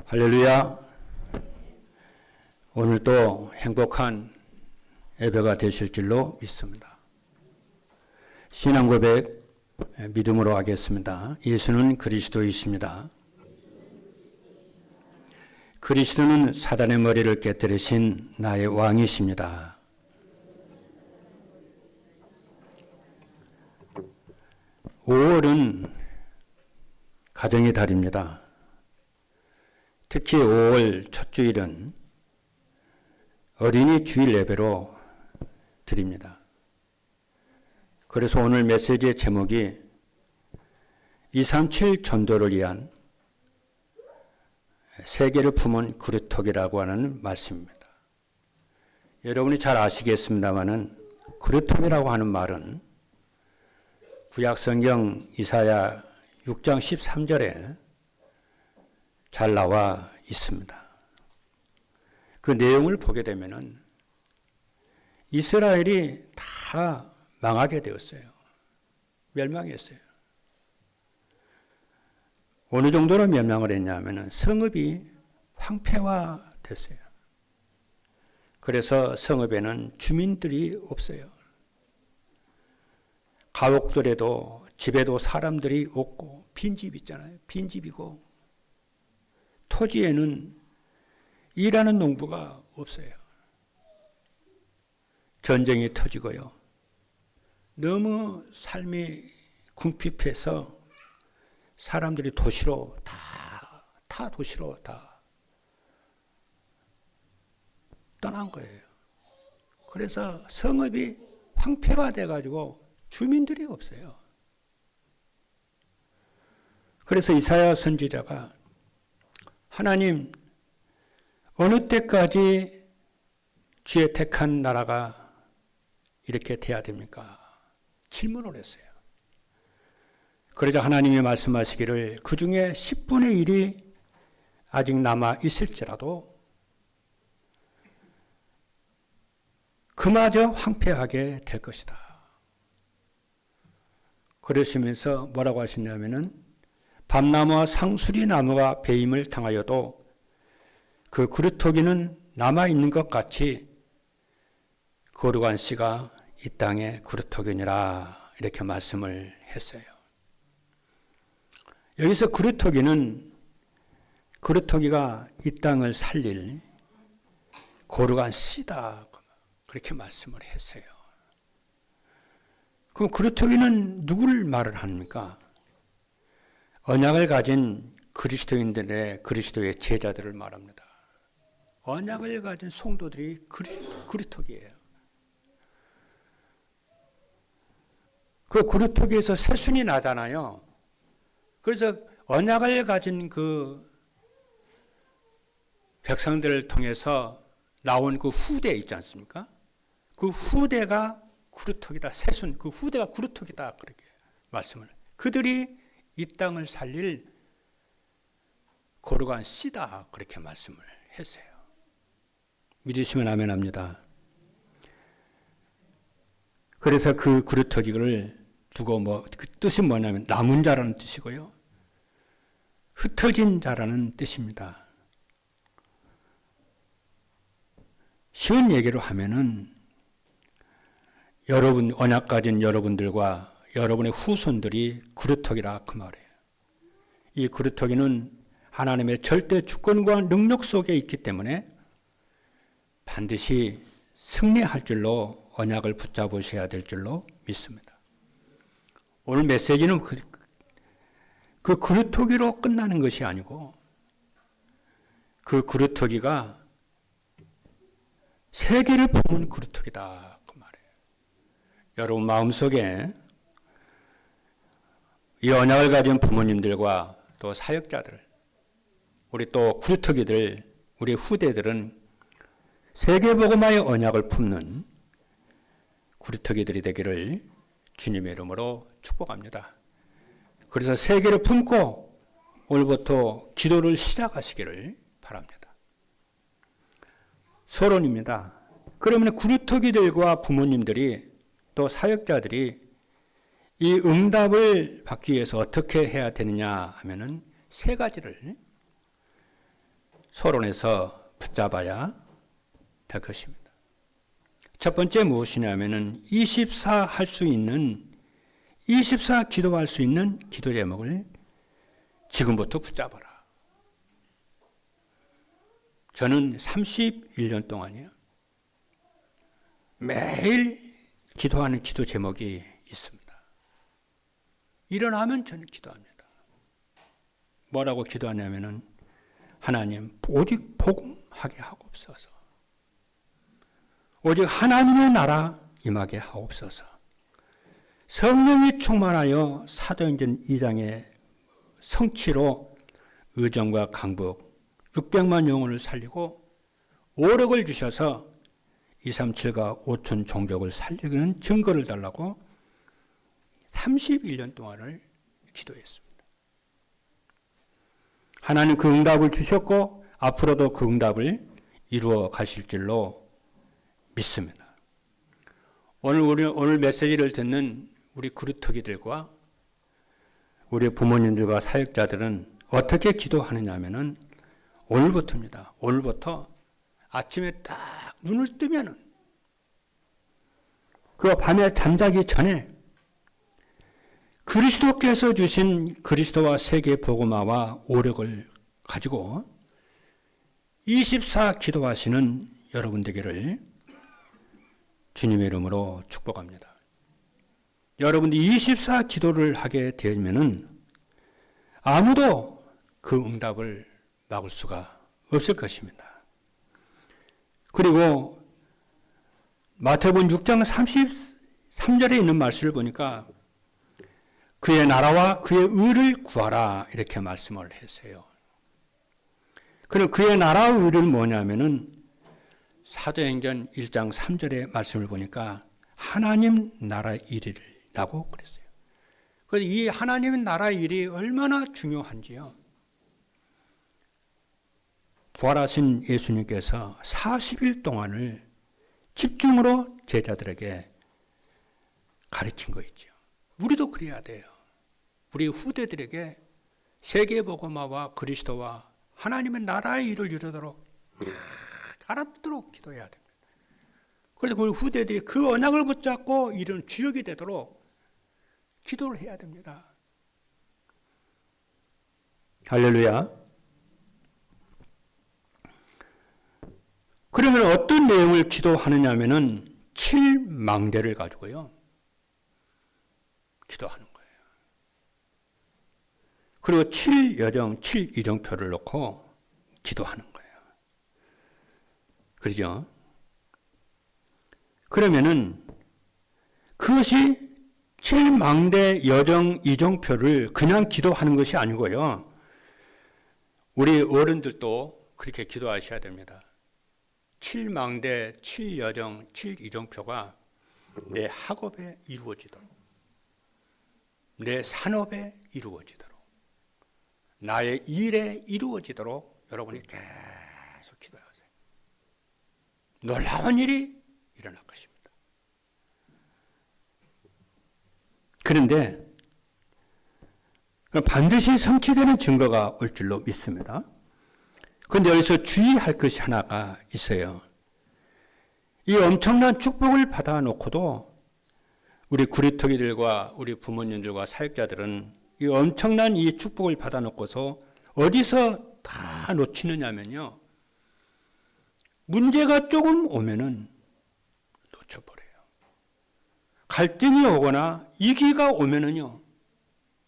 할렐루야. 오늘도 행복한 예배가 되실 줄로 믿습니다. 신앙 고백 믿음으로 하겠습니다. 예수는 그리스도이십니다. 그리스도는 사단의 머리를 깨뜨리신 나의 왕이십니다. (5월은) 가정의 달입니다. 특히 5월 첫 주일은 어린이 주일 예배로 드립니다. 그래서 오늘 메시지의 제목이 237 전도를 위한 세계를 품은 그루터기라고 하는 말씀입니다. 여러분이 잘 아시겠습니다마는 그루터기라고 하는 말은 구약성경 이사야 6장 13절에 잘 나와 있습니다. 그 내용을 보게 되면은 이스라엘이 다 망하게 되었어요. 멸망했어요. 어느 정도로 멸망을 했냐면은 성읍이 황폐화됐어요. 그래서 성읍에는 주민들이 없어요. 가옥들에도 집에도 사람들이 없고 빈집 있잖아요. 빈집이고 토지에는 일하는 농부가 없어요. 전쟁이 터지고요. 너무 삶이 궁핍해서 사람들이 도시로 다 도시로 다 떠난 거예요. 그래서 성읍이 황폐화돼 가지고 주민들이 없어요. 그래서 이사야 선지자가 하나님, 어느 때까지 주의 택한 나라가 이렇게 돼야 됩니까? 질문을 했어요. 그러자 하나님이 말씀하시기를 그 중에 10분의 1이 아직 남아 있을지라도 그마저 황폐하게 될 것이다. 그러시면서 뭐라고 하시냐면은 밤나무와 상수리 나무가 배임을 당하여도 그 그루터기는 남아있는 것 같이 거룩한 씨가 이 땅의 그루터기니라 이렇게 말씀을 했어요. 여기서 그루터기가 이 땅을 살릴 거룩한 씨다 그렇게 말씀을 했어요. 그럼 그루터기는 누구를 말을 합니까? 언약을 가진 그리스도인들의 그리스도의 제자들을 말합니다. 언약을 가진 성도들이 그루터기예요. 그 그루터기에서 새순이 나잖아요. 그래서 언약을 가진 그 백성들을 통해서 나온 그 후대 있지 않습니까? 그 후대가 그루터기다. 새순, 그 후대가 그루터기다. 그렇게 말씀을. 그들이 이 땅을 살릴 거룩한 씨다. 그렇게 말씀을 했어요. 믿으시면 아멘 합니다. 그래서 그 그루터기를 두고 그 뜻이 뭐냐면 남은 자라는 뜻이고요. 흩어진 자라는 뜻입니다. 쉬운 얘기로 하면은 여러분, 언약 가진 여러분들과 여러분의 후손들이 그루터기라 그 말이에요. 이 그루터기는 하나님의 절대 주권과 능력 속에 있기 때문에 반드시 승리할 줄로 언약을 붙잡으셔야 될 줄로 믿습니다. 오늘 메시지는 그 그루터기로 끝나는 것이 아니고 그 그루터기가 세계를 품은 그루터기다 그 말이에요. 여러분 마음속에 이 언약을 가진 부모님들과 또 사역자들, 우리 또 그루터기들, 우리 후대들은 세계복음화의 언약을 품는 그루터기들이 되기를 주님의 이름으로 축복합니다. 그래서 세계를 품고 오늘부터 기도를 시작하시기를 바랍니다. 서론입니다. 그러면 그루터기들과 부모님들이 또 사역자들이 이 응답을 받기 위해서 어떻게 해야 되느냐 하면은 세 가지를 서론에서 붙잡아야 될 것입니다. 첫 번째 무엇이냐면은 24 할 수 있는 24 기도할 수 있는 기도 제목을 지금부터 붙잡아라. 저는 31년 동안이요. 매일 기도하는 기도 제목이 있습니다. 일어나면 저는 기도합니다. 뭐라고 기도하냐면은 하나님 오직 복음하게 하옵소서. 오직 하나님의 나라 임하게 하옵소서. 성령이 충만하여 사도행전 2장의 성취로 의정과 강북 600만 영혼을 살리고 5억을 주셔서 237가 5천 종족을 살리는 증거를 달라고 31년 동안을 기도했습니다. 하나님 그 응답을 주셨고 앞으로도 그 응답을 이루어 가실 줄로 믿습니다. 오늘 메시지를 듣는 우리 구루터기들과 우리 부모님들과 사역자들은 어떻게 기도하느냐 하면은 오늘부터입니다. 오늘부터 아침에 딱 눈을 뜨면은 그 밤에 잠자기 전에 그리스도께서 주신 그리스도와 세계 복음화와 오력을 가지고 24 기도하시는 여러분 되기를 주님의 이름으로 축복합니다. 여러분들이 24 기도를 하게 되면은 아무도 그 응답을 막을 수가 없을 것입니다. 그리고 마태복음 6장 33절에 있는 말씀을 보니까 그의 나라와 그의 의를 구하라 이렇게 말씀을 했어요. 그럼 그의 나라와 의를 뭐냐면은 사도행전 1장 3절의 말씀을 보니까 하나님 나라 일이라고 그랬어요. 그래서 이 하나님의 나라 일이 얼마나 중요한지요. 부활하신 예수님께서 40일 동안을 집중으로 제자들에게 가르친 거 있죠. 우리도 그래야 돼요. 우리 후대들에게 세계복음화와 그리스도와 하나님의 나라의 일을 이루도록 알아듣도록 기도해야 됩니다. 그래서 우리 후대들이 그 언약을 붙잡고 이런 주역이 되도록 기도를 해야 됩니다. 할렐루야. 그러면 어떤 내용을 기도하느냐 하면은 7망대를 가지고요. 기도하는 거예요. 그리고 7여정, 7이정표를 놓고 기도하는 거예요. 그렇죠? 그러면은 그것이 7망대 여정 이정표를 그냥 기도하는 것이 아니고요. 우리 어른들도 그렇게 기도하셔야 됩니다. 7망대, 7여정, 7이정표가 내 학업에 이루어지도록, 내 산업에 이루어지도록, 나의 일에 이루어지도록 여러분이 계속 기도하세요. 놀라운 일이 일어날 것입니다. 그런데 반드시 성취되는 증거가 올 줄로 믿습니다. 그런데 여기서 주의할 것이 하나가 있어요. 이 엄청난 축복을 받아놓고도 우리 구리터기들과 우리 부모님들과 사역자들은 이 엄청난 이 축복을 받아놓고서 어디서 다 놓치느냐면요. 문제가 조금 오면은 놓쳐버려요. 갈등이 오거나 위기가 오면은요.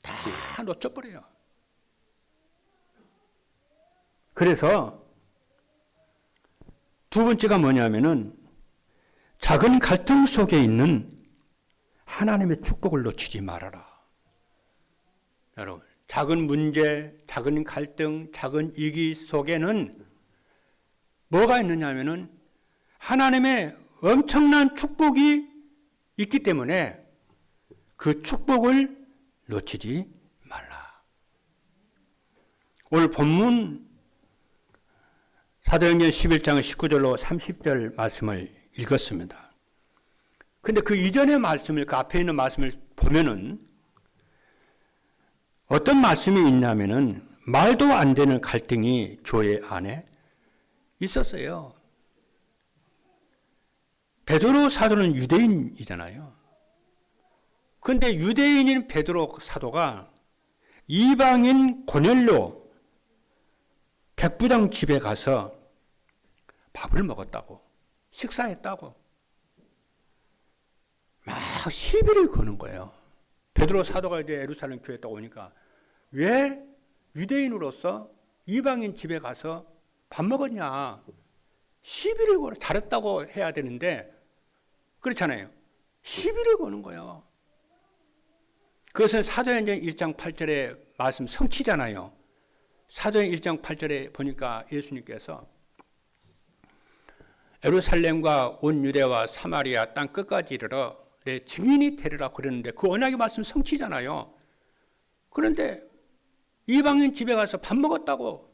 다 놓쳐버려요. 그래서 두 번째가 뭐냐면은 작은 갈등 속에 있는 하나님의 축복을 놓치지 말아라. 여러분, 작은 문제, 작은 갈등, 작은 위기 속에는 뭐가 있느냐 하면은 하나님의 엄청난 축복이 있기 때문에 그 축복을 놓치지 말라. 오늘 본문 사도행전 11장 19절로 30절 말씀을 읽었습니다. 그런데 그 이전의 말씀을, 그 앞에 있는 말씀을 보면은 어떤 말씀이 있냐면은 말도 안 되는 갈등이 교회 안에 있었어요. 베드로 사도는 유대인이잖아요. 그런데 유대인인 베드로 사도가 이방인 고넬료 백부장 집에 가서 밥을 먹었다고, 식사했다고 막 시비를 거는 거예요. 베드로 사도가 이제 예루살렘 교회에 딱 오니까 왜 유대인으로서 이방인 집에 가서 밥 먹었냐, 시비를 걸어. 잘했다고 해야 되는데 그렇잖아요. 시비를 거는 거예요. 그것은 사도행전 1장 8절의 말씀 성취잖아요. 사도행전 1장 8절에 보니까 예수님께서 예루살렘과 온 유대와 사마리아 땅 끝까지 이르러 내 증인이 되리라 그랬는데 그 언약의 말씀 성취잖아요. 그런데 이방인 집에 가서 밥 먹었다고,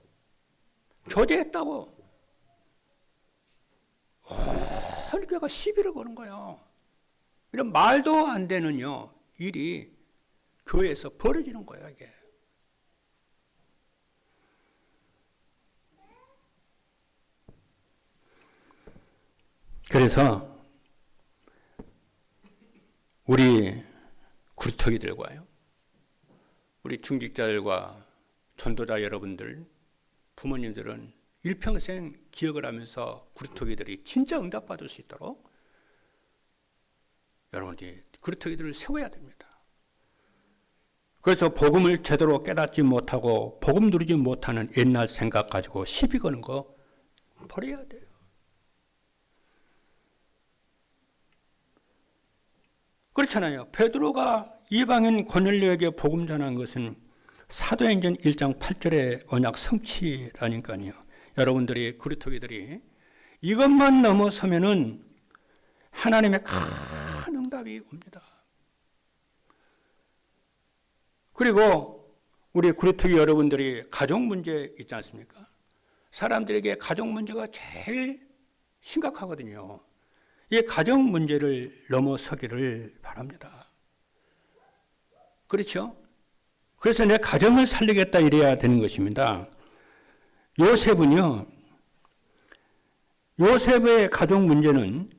교제했다고 교회가 시비를 거는 거예요. 이런 말도 안 되는 일이 교회에서 벌어지는 거예요, 이게. 그래서 우리 구루터기들과요, 우리 중직자들과 전도자 여러분들, 부모님들은 일평생 기억을 하면서 구루터기들이 진짜 응답받을 수 있도록 여러분들이 구루터기들을 세워야 됩니다. 그래서 복음을 제대로 깨닫지 못하고 복음 누리지 못하는 옛날 생각 가지고 시비 거는 거 버려야 돼요. 그렇잖아요. 베드로가 이방인 고넬료에게 복음 전한 것은 사도행전 1장 8절의 언약 성취라니까요. 여러분들이 구루터기들이 이것만 넘어서면은 하나님의 큰 응답이 옵니다. 그리고 우리 구루터기 여러분들이 가족 문제 있지 않습니까? 사람들에게 가족 문제가 제일 심각하거든요. 이 가정 문제를 넘어서기를 바랍니다. 그렇죠? 그래서 내 가정을 살리겠다 이래야 되는 것입니다. 요셉은요, 요셉의 가족 문제는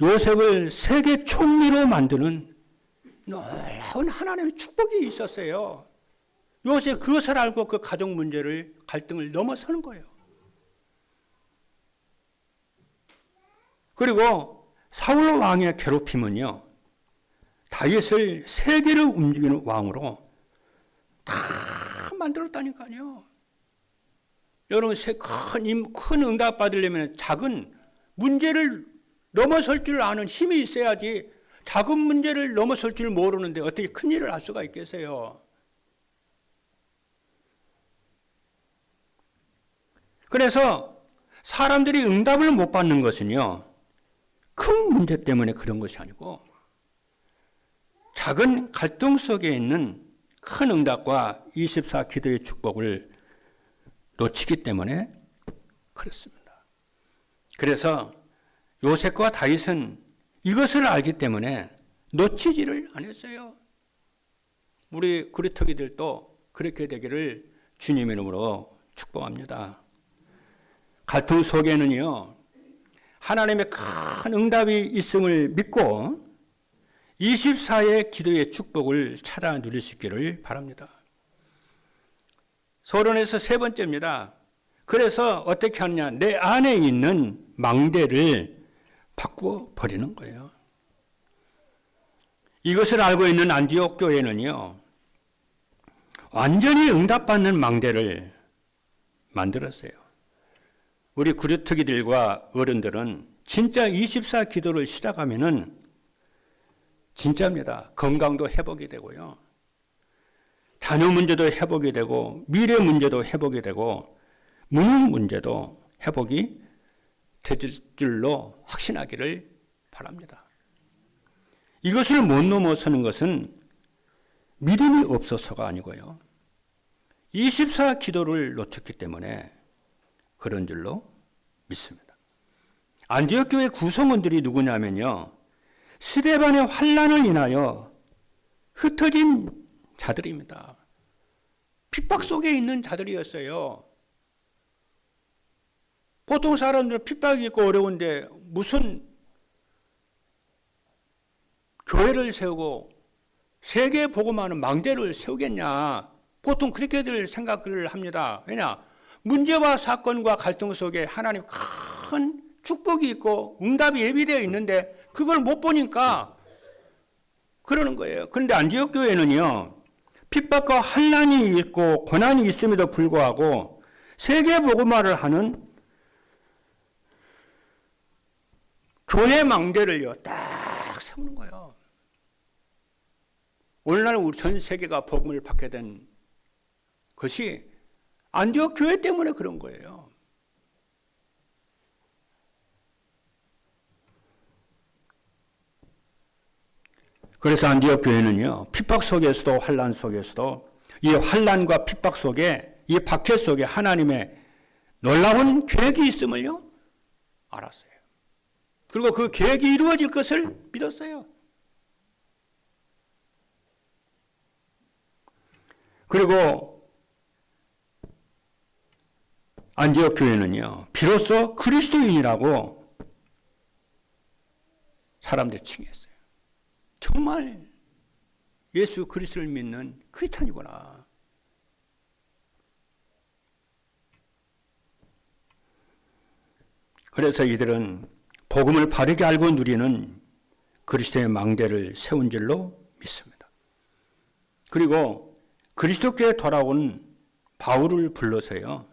요셉을 세계 총리로 만드는 놀라운 하나님의 축복이 있었어요. 요셉 그것을 알고 그 가족 문제를, 갈등을 넘어서는 거예요. 그리고 사울 왕의 괴롭힘은요, 다윗을 세계를 움직이는 왕으로 다 만들었다니까요. 여러분, 큰 응답 받으려면 작은 문제를 넘어설 줄 아는 힘이 있어야지, 작은 문제를 넘어설 줄 모르는데 어떻게 큰 일을 할 수가 있겠어요. 그래서 사람들이 응답을 못 받는 것은요, 큰 문제 때문에 그런 것이 아니고 작은 갈등 속에 있는 큰 응답과 24 기도의 축복을 놓치기 때문에 그렇습니다. 그래서 요셉과 다윗은 이것을 알기 때문에 놓치지를 않았어요. 우리 구루터기들도 그렇게 되기를 주님의 이름으로 축복합니다. 갈등 속에는요, 하나님의 큰 응답이 있음을 믿고 24의 기도의 축복을 찾아 누릴 수 있기를 바랍니다. 서론에서 세 번째입니다. 그래서 어떻게 하느냐, 내 안에 있는 망대를 바꾸어 버리는 거예요. 이것을 알고 있는 안디옥 교회는요, 완전히 응답받는 망대를 만들었어요. 우리 구루터기들과 어른들은 진짜 24 기도를 시작하면은 진짜입니다. 건강도 회복이 되고요, 자녀 문제도 회복이 되고, 미래 문제도 회복이 되고, 무능 문제도 회복이 될 줄로 확신하기를 바랍니다. 이것을 못 넘어서는 것은 믿음이 없어서가 아니고요, 24 기도를 놓쳤기 때문에 그런 줄로 믿습니다. 안디옥 교회 구성원들이 누구냐면요, 스데반의 환난을 인하여 흩어진 자들입니다. 핍박 속에 있는 자들이었어요. 보통 사람들은 핍박이 있고 어려운데 무슨 교회를 세우고 세계 복음하는 망대를 세우겠냐. 보통 그렇게들 생각을 합니다. 왜냐? 문제와 사건과 갈등 속에 하나님 큰 축복이 있고 응답이 예비되어 있는데 그걸 못 보니까 그러는 거예요. 그런데 안디옥 교회는요, 핍박과 환난이 있고 고난이 있음에도 불구하고 세계 복음화를 하는 교회 망대를요 딱 세우는 거예요. 오늘날 우리 전 세계가 복음을 받게 된 것이 안디옥 교회 때문에 그런 거예요. 그래서 안디옥 교회는요, 핍박 속에서도 환난 속에서도 이 환난과 핍박 속에 이 박해 속에 하나님의 놀라운 계획이 있음을요 알았어요. 그리고 그 계획이 이루어질 것을 믿었어요. 그리고 안디옥 교회는요, 비로소 그리스도인이라고 사람들이 칭했어요. 정말 예수 그리스도를 믿는 크리스찬이구나. 그래서 이들은 복음을 바르게 알고 누리는 그리스도의 망대를 세운 줄로 믿습니다. 그리고 그리스도께 돌아온 바울을 불러서요,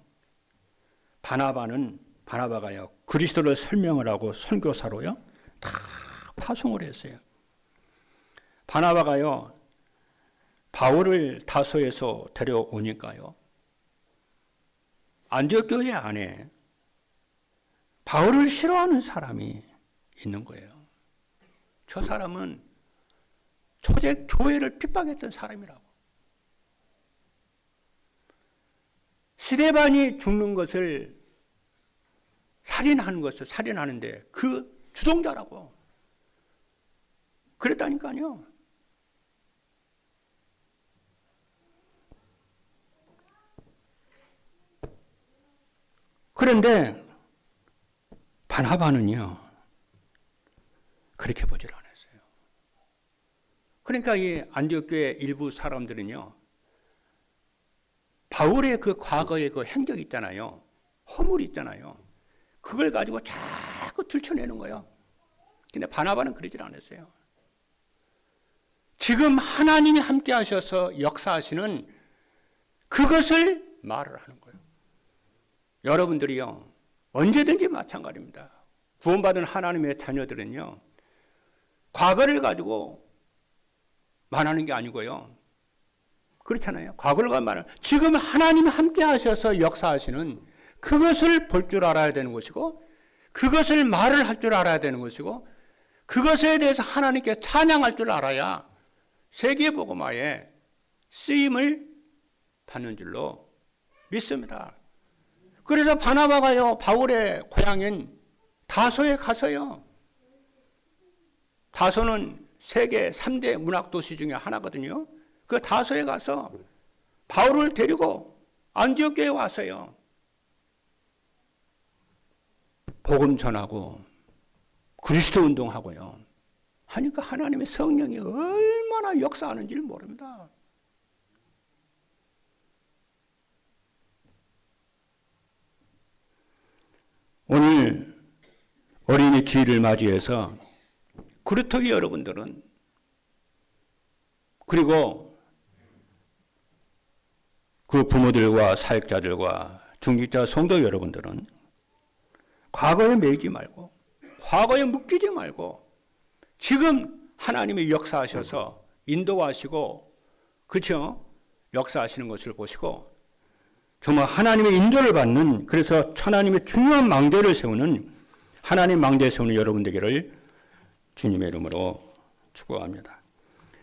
바나바가요 그리스도를 설명을 하고 선교사로요 다 파송을 했어요. 바나바가요 바울을 다소에서 데려오니까요, 안디옥 교회 안에 바울을 싫어하는 사람이 있는 거예요. 저 사람은 초대 교회를 핍박했던 사람이라고. 스데반이 죽는 것을 살인하는데 그 주동자라고 그랬다니까요. 그런데 바나바는요 그렇게 보질 않았어요. 그러니까 이 안디옥 교회 일부 사람들은요, 바울의 그 과거의 그 행적 있잖아요, 허물 있잖아요, 그걸 가지고 자꾸 들춰내는 거예요. 근데 바나바는 그러질 않았어요. 지금 하나님이 함께 하셔서 역사하시는 그것을 말을 하는 거예요. 여러분들이요 언제든지 마찬가지입니다. 구원받은 하나님의 자녀들은요 과거를 가지고 말하는 게 아니고요, 그렇잖아요. 과거를 말하는, 지금 하나님이 함께 하셔서 역사하시는 그것을 볼 줄 알아야 되는 것이고, 그것을 말을 할 줄 알아야 되는 것이고, 그것에 대해서 하나님께 찬양할 줄 알아야 세계복음화에 쓰임을 받는 줄로 믿습니다. 그래서 바나바가요 바울의 고향인 다소에 가서요, 다소는 세계 3대 문학도시 중에 하나거든요. 그 다소에 가서 바울을 데리고 안디옥 교회에 와서요 복음 전하고 그리스도 운동하고요 하니까 하나님의 성령이 얼마나 역사하는지를 모릅니다. 오늘 어린이 주일을 맞이해서 그루터기 여러분들은, 그리고 그 부모들과 사역자들과 중직자 성도 여러분들은 과거에 매이지 말고, 과거에 묶이지 말고, 지금 하나님이 역사하셔서 인도하시고, 그렇죠? 역사하시는 것을 보시고 정말 하나님의 인도를 받는, 그래서 하나님의 중요한 망대를 세우는, 하나님 망대에 세우는 여러분 되기를 주님의 이름으로 축복합니다.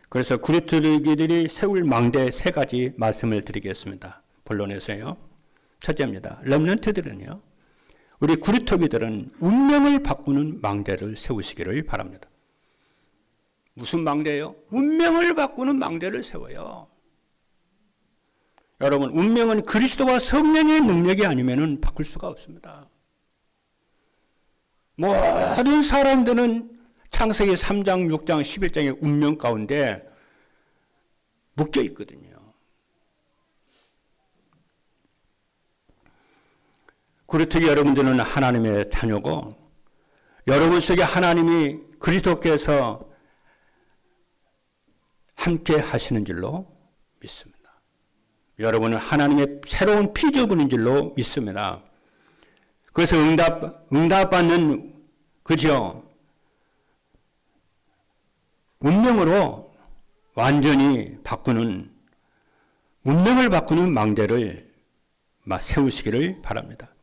그래서 그루터기들이 세울 망대 3가지 말씀을 드리겠습니다. 본론에서요. 첫째입니다. 렘넌트들은요, 우리 그루터기들은 운명을 바꾸는 망대를 세우시기를 바랍니다. 무슨 망대예요? 운명을 바꾸는 망대를 세워요. 여러분, 운명은 그리스도와 성령의 능력이 아니면 바꿀 수가 없습니다. 모든 사람들은 창세기 3장, 6장, 11장의 운명 가운데 묶여 있거든요. 그렇듯 여러분들은 하나님의 자녀고 여러분 속에 하나님이 그리스도께서 함께 하시는 줄로 믿습니다. 여러분은 하나님의 새로운 피조물인 줄로 믿습니다. 그래서 응답받는 그죠? 운명으로 완전히 바꾸는 운명을 바꾸는 망대를 세우시기를 바랍니다.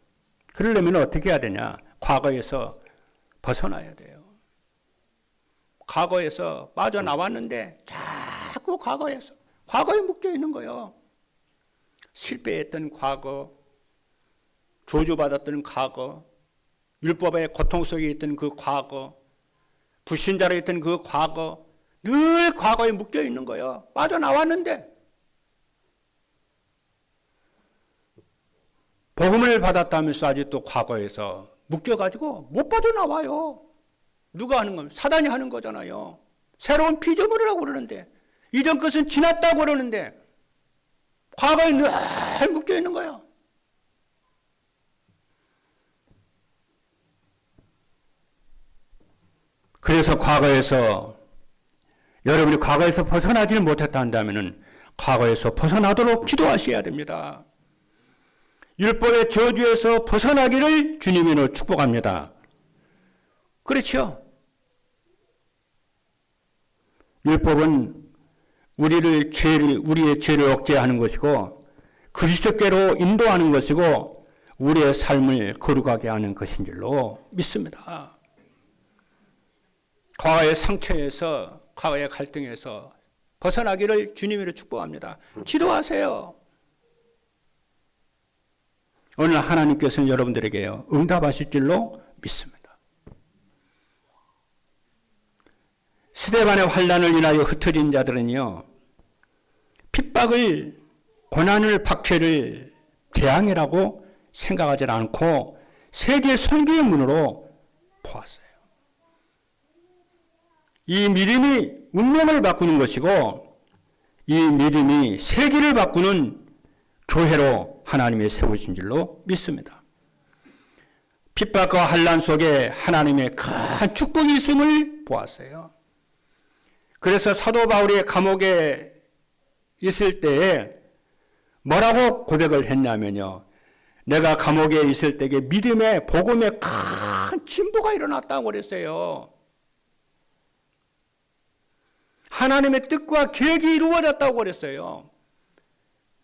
그러려면 어떻게 해야 되냐? 과거에서 벗어나야 돼요. 과거에서 빠져나왔는데 자꾸 과거에 묶여 있는 거예요. 실패했던 과거, 저주받았던 과거, 율법의 고통 속에 있던 그 과거, 불신자로 있던 그 과거, 늘 과거에 묶여 있는 거예요. 빠져나왔는데 복음을 받았다면서 아직도 과거에서 묶여가지고 못 빠져나와요. 누가 하는 겁니까? 사단이 하는 거잖아요. 새로운 피조물이라고 그러는데 이전 것은 지났다고 그러는데 과거에 늘 묶여 있는 거예요. 그래서 여러분이 과거에서 벗어나지를 못했다 한다면 과거에서 벗어나도록 기도하셔야 됩니다. 율법의 저주에서 벗어나기를 주님으로 축복합니다. 그렇죠? 율법은 우리의 죄를 억제하는 것이고 그리스도께로 인도하는 것이고 우리의 삶을 거룩하게 하는 것인 줄로 믿습니다. 과거의 상처에서 과거의 갈등에서 벗어나기를 주님으로 축복합니다. 기도하세요. 오늘 하나님께서는 여러분들에게요 응답하실 줄로 믿습니다. 스데반의 환난을 인하여 흩어진 자들은요 핍박을 고난을 박해를 재앙이라고 생각하지 않고 세계 선교의 문으로 보았어요. 이 믿음이 운명을 바꾸는 것이고 이 믿음이 세계를 바꾸는 교회로 하나님이 세우신 줄로 믿습니다. 핍박과 환난 속에 하나님의 큰 축복이 있음을 보았어요. 그래서 사도 바울이 감옥에 있을 때에 뭐라고 고백을 했냐면요. 내가 감옥에 있을 때에 믿음의 복음의 큰 진보가 일어났다고 그랬어요. 하나님의 뜻과 계획이 이루어졌다고 그랬어요.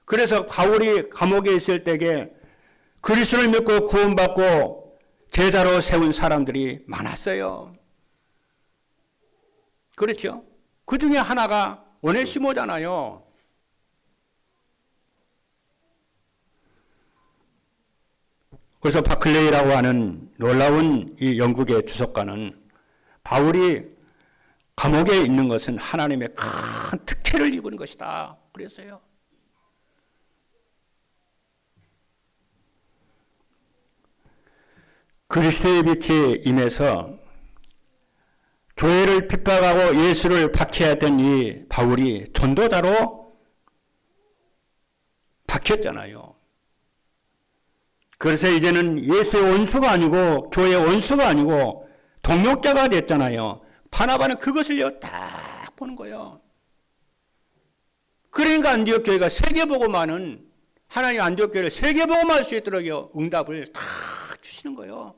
그래서 바울이 감옥에 있을 때에 그리스도를 믿고 구원받고 제자로 세운 사람들이 많았어요. 그렇죠? 그 중에 하나가 오네시모잖아요. 그래서 바클레이라고 하는 놀라운 이 영국의 주석가는 바울이 감옥에 있는 것은 하나님의 큰 특혜를 입은 것이다 그랬어요. 그리스도의 빛이 임해서 교회를 핍박하고 예수를 박해했던 이 바울이 전도자로 박혔잖아요. 그래서 이제는 예수의 원수가 아니고 교회의 원수가 아니고 동력자가 됐잖아요. 바나바는 그것을요 딱 보는 거예요. 그러니까 안디옥 교회가 세계복음하는 하나님 안디옥 교회를 세계복음할 수 있도록 응답을 다 주시는 거예요.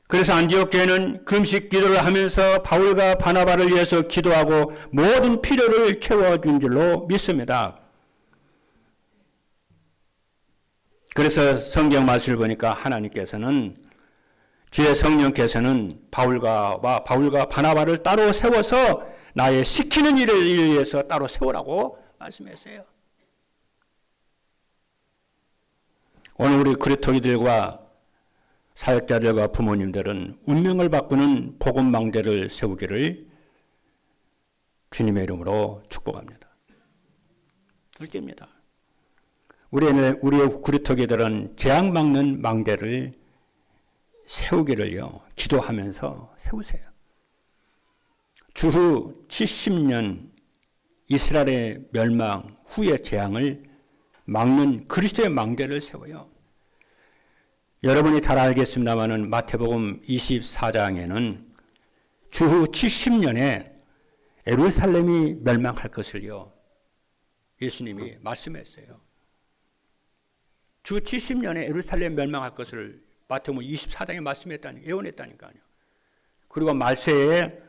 그래서 안디옥 교회는 금식 기도를 하면서 바울과 바나바를 위해서 기도하고 모든 필요를 채워준 줄로 믿습니다. 그래서 성경 말씀을 보니까 하나님께서는 주의 성령께서는 바울과 바나바를 따로 세워서 나의 시키는 일을 위해서 따로 세우라고 말씀했어요. 오늘 우리 그리스도인들과 사역자들과 부모님들은 운명을 바꾸는 복음 망대를 세우기를 주님의 이름으로 축복합니다. 둘째입니다. 우리의 구루터기들은 재앙 막는 망대를 세우기를요, 기도하면서 세우세요. 주후 70년 이스라엘의 멸망 후의 재앙을 막는 그리스도의 망대를 세워요. 여러분이 잘 알겠습니다마는 마태복음 24장에는 주후 70년에 예루살렘이 멸망할 것을요, 예수님이 말씀했어요. 주 70년에 예루살렘 멸망할 것을 마태복음 24장에 말씀했다니, 예언했다니까요. 그리고 말세에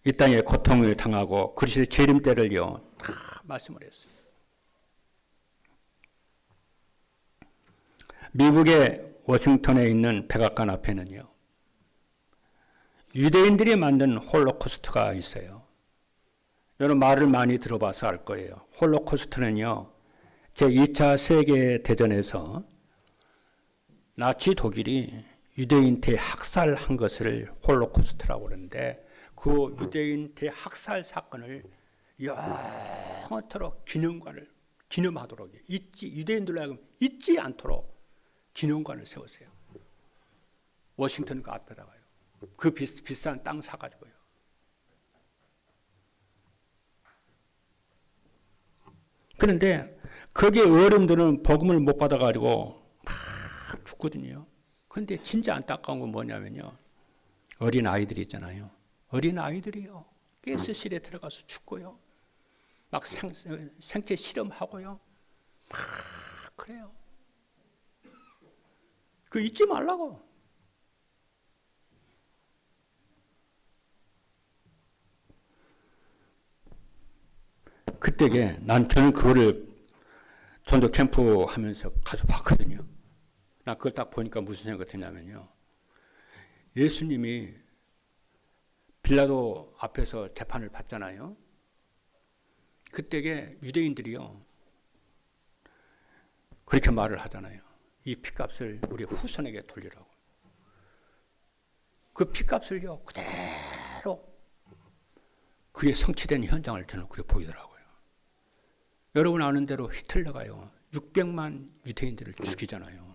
이 땅에 고통을 당하고 그리스도의 재림 때를요, 다 말씀을 했어요. 미국의 워싱턴에 있는 백악관 앞에는요, 유대인들이 만든 홀로코스트가 있어요. 여러분 말을 많이 들어봐서 알 거예요. 홀로코스트는요, 제2차 세계대전에서 나치 독일이 유대인 대학살한 것을 홀로코스트라고 그러는데, 그 유대인 대학살 사건을 영원토록 기념하도록, 유대인들로 하여금 잊지 않도록 기념관을 세웠어요. 워싱턴 그 앞에다가요. 그 비싼 땅 사가지고요. 그런데 거기에 어른들은 복음을 못 받아가지고 막 죽거든요. 그런데 진짜 안타까운 건 뭐냐면요, 어린 아이들이 있잖아요. 어린 아이들이요, 가스실에 들어가서 죽고요, 막 생체 실험하고요, 막 그래요. 그 잊지 말라고. 그때게 저는 그거를 전도 캠프 하면서 가서 봤거든요. 나 그걸 딱 보니까 무슨 생각이 드냐면요, 예수님이 빌라도 앞에서 재판을 받잖아요. 그때게 유대인들이요, 그렇게 말을 하잖아요. 이 핏값을 우리 후손에게 돌리라고. 그 핏값을요, 그대로 그게 성취된 현장을 저는 그렇게 보이더라고요. 여러분 아는 대로 히틀러가요, 600만 유대인들을 죽이잖아요.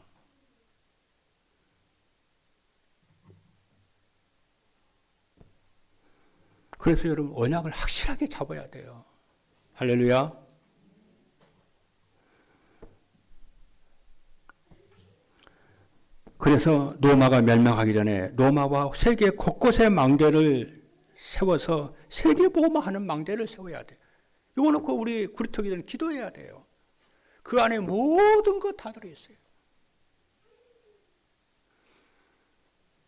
그래서 여러분 언약을 확실하게 잡아야 돼요. 할렐루야. 그래서 로마가 멸망하기 전에 로마와 세계 곳곳에 망대를 세워서 세계 보호하는 망대를 세워야 돼. 이거 놓고 우리 구루터기들은 기도해야 돼요. 그 안에 모든 것 다 들어있어요.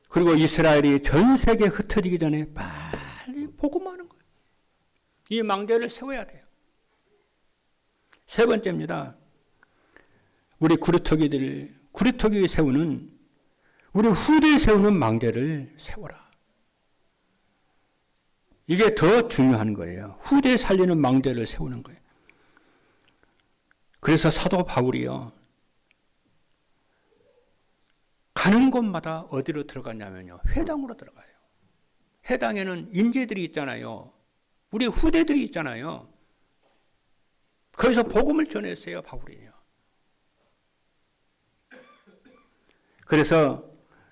그리고 이스라엘이 전 세계에 흩어지기 전에 빨리 복음하는 거예요. 이 망대를 세워야 돼요. 세 번째입니다. 우리 구루터기 세우는, 우리 후대에 세우는 망대를 세워라. 이게 더 중요한 거예요. 후대에 살리는 망대를 세우는 거예요. 그래서 사도 바울이요, 가는 곳마다 어디로 들어갔냐면요, 회당으로 들어가요. 회당에는 인재들이 있잖아요. 우리 후대들이 있잖아요. 거기서 복음을 전했어요, 바울이요. 그래서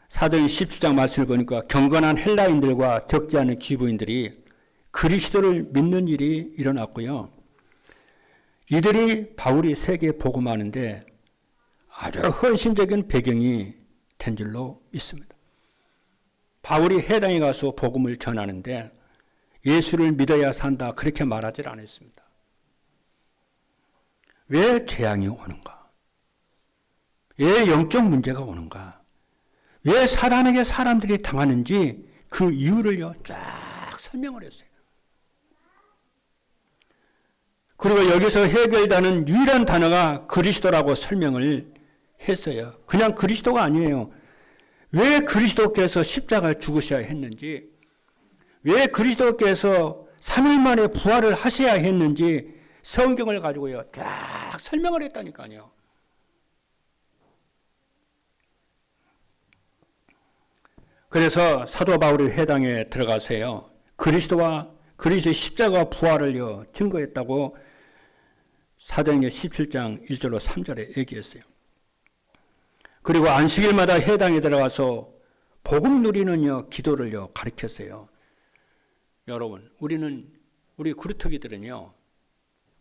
사도행 17장 말씀을 보니까 경건한 헬라인들과 적지 않은 기부인들이 그리스도를 믿는 일이 일어났고요. 이들이 바울이 세계에 복음하는데 아주 헌신적인 배경이 된 줄로 믿습니다. 바울이 회당에 가서 복음을 전하는데 예수를 믿어야 산다 그렇게 말하지 않았습니다. 왜 재앙이 오는가? 왜 영적 문제가 오는가? 왜 사단에게 사람들이 당하는지 그 이유를요 쫙 설명을 했어요. 그리고 여기서 해결되는 유일한 단어가 그리스도라고 설명을 했어요. 그냥 그리스도가 아니에요. 왜 그리스도께서 십자가에 죽으셔야 했는지, 왜 그리스도께서 3일 만에 부활을 하셔야 했는지 성경을 가지고요 쫙 설명을 했다니까요. 그래서 사도 바울이 회당에 들어가서요, 그리스도의 십자가 부활을요 증거했다고 사도행전 17장 1절로 3절에 얘기했어요. 그리고 안식일마다 회당에 들어가서 복음 누리는 기도를요 가르쳤어요. 여러분, 우리 구루터기들은요,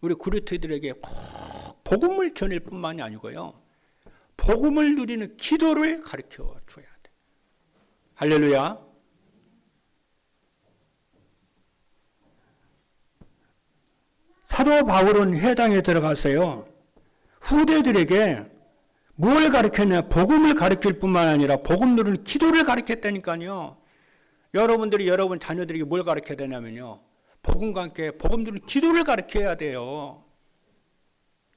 우리 구루터기들에게 꼭 복음을 전할 뿐만이 아니고요, 복음을 누리는 기도를 가르쳐 줘야 돼. 할렐루야. 사도 바울은 회당에 들어가서요, 후대들에게 뭘 가르쳤냐? 복음을 가르칠 뿐만 아니라 복음 누리는 기도를 가르쳤다니까요. 여러분들이 여러분 자녀들에게 뭘 가르쳐야 되냐면요, 복음과 함께 복음 누리는 기도를 가르쳐야 돼요.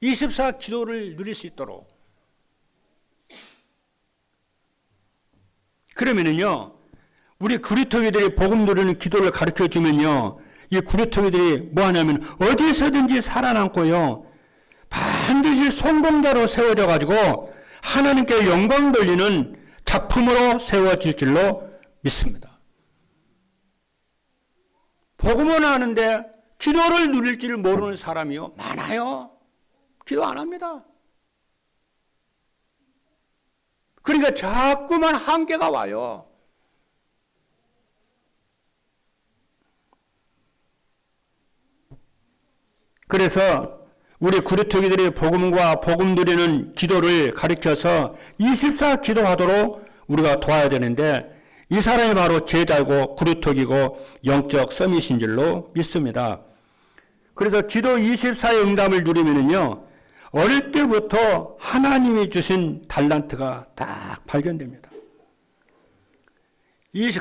24 기도를 누릴 수 있도록. 그러면은요, 우리 구리토기들이 복음 누리는 기도를 가르쳐 주면요, 이 구리토기들이 뭐 하냐면 어디서든지 살아남고요, 반드시 성공자로 세워져 가지고 하나님께 영광 돌리는 작품으로 세워질 줄로 믿습니다. 복음은 아는데 기도를 누릴 줄 모르는 사람이요 많아요. 기도 안 합니다. 그러니까 자꾸만 한계가 와요. 그래서 우리 구리토기들이 복음과 복음 누리는 기도를 가르쳐서 24 기도하도록 우리가 도와야 되는데, 이 사람이 바로 제자고 구리토기고 영적 서밋인 줄로 믿습니다. 그래서 기도 24의 응답을 누리면은요, 어릴 때부터 하나님이 주신 달란트가 딱 발견됩니다.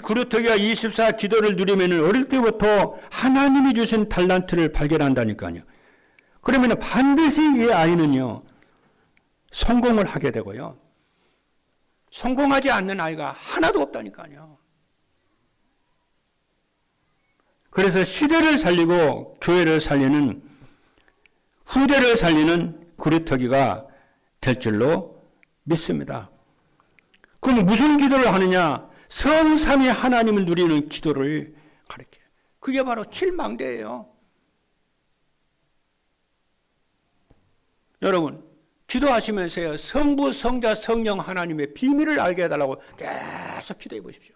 구리토기가 24 기도를 누리면은 어릴 때부터 하나님이 주신 달란트를 발견한다니까요. 그러면 반드시 이 아이는요, 성공을 하게 되고요, 성공하지 않는 아이가 하나도 없다니까요. 그래서 시대를 살리고 교회를 살리는, 후대를 살리는 구리토기가 될 줄로 믿습니다. 그럼 무슨 기도를 하느냐? 성삼위 하나님을 누리는 기도를 가르쳐요. 그게 바로 칠망대예요. 여러분, 기도하시면서요, 성부, 성자, 성령 하나님의 비밀을 알게 해달라고 계속 기도해 보십시오.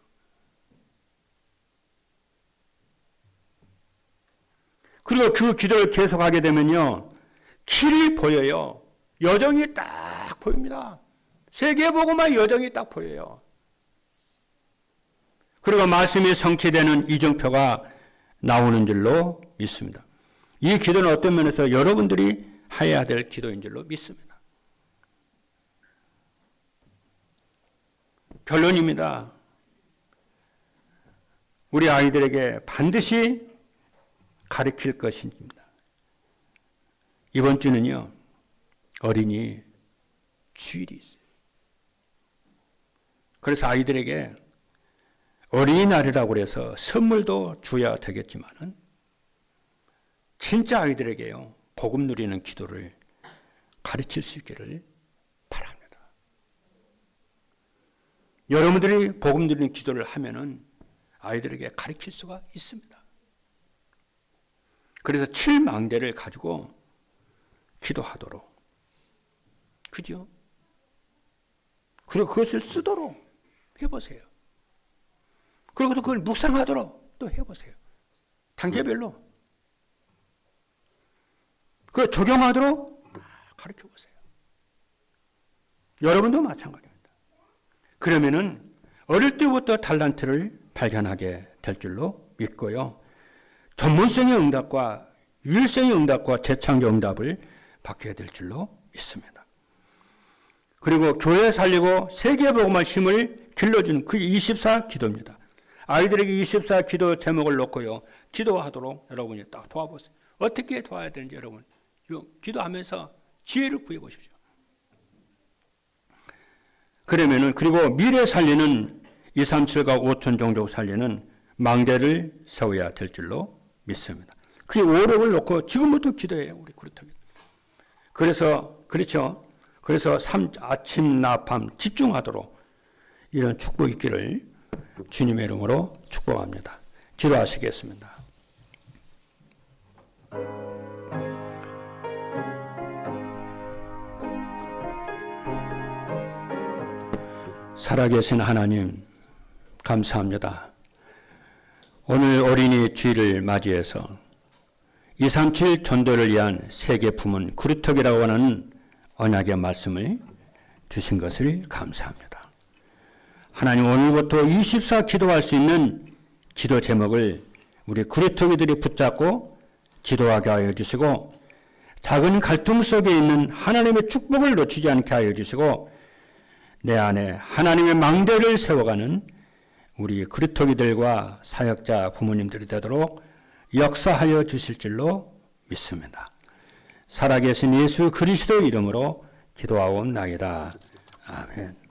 그리고 그 기도를 계속하게 되면요, 길이 보여요. 여정이 딱 보입니다. 세계보고만 여정이 딱 보여요. 그리고 말씀이 성취되는 이정표가 나오는 줄로 믿습니다. 이 기도는 어떤 면에서 여러분들이 해야 될 기도인 줄로 믿습니다. 결론입니다. 우리 아이들에게 반드시 가르칠 것입니다. 이번 주는요, 어린이 주일이 있어요. 그래서 아이들에게 어린이날이라고 해서 선물도 줘야 되겠지만은, 진짜 아이들에게요, 복음 누리는 기도를 가르칠 수 있기를 바랍니다. 여러분들이 복음 누리는 기도를 하면은 아이들에게 가르칠 수가 있습니다. 그래서 7망대를 가지고 기도하도록, 그죠? 그리고 그것을 쓰도록 해보세요. 그리고 또 그걸 묵상하도록 또 해보세요. 단계별로. 그걸 적용하도록 가르쳐보세요. 여러분도 마찬가지입니다. 그러면은 어릴 때부터 달란트를 발견하게 될 줄로 믿고요, 전문성의 응답과 유일성의 응답과 재창조 응답을 받게 될 줄로 믿습니다. 그리고 교회 살리고 세계복음화 힘을 길러주는 그 24 기도입니다. 아이들에게 24 기도 제목을 놓고요, 기도하도록 여러분이 딱 도와보세요. 어떻게 도와야 되는지 여러분 기도하면서 지혜를 구해 보십시오. 그러면은, 그리고 미래 살리는 237과 5천 종족 살리는 망대를 세워야 될 줄로 믿습니다. 그게 오력을 놓고 지금부터 기도해요, 우리 그렇다면. 그래서, 그렇죠. 그래서 아침, 낮밤 집중하도록 이런 축복 있기를 주님의 이름으로 축복합니다. 기도하시겠습니다. 살아계신 하나님, 감사합니다. 오늘 어린이 주일을 맞이해서 237 전도를 위한 세계 품은 구루터기라고 하는 언약의 말씀을 주신 것을 감사합니다. 하나님, 오늘부터 24 기도할 수 있는 기도 제목을 우리 구루터기들이 붙잡고 기도하게 하여 주시고, 작은 갈등 속에 있는 하나님의 축복을 놓치지 않게 하여 주시고, 내 안에 하나님의 망대를 세워가는 우리 그리스도인들과 사역자 부모님들이 되도록 역사하여 주실 줄로 믿습니다. 살아계신 예수 그리스도 이름으로 기도하옵나이다. 아멘.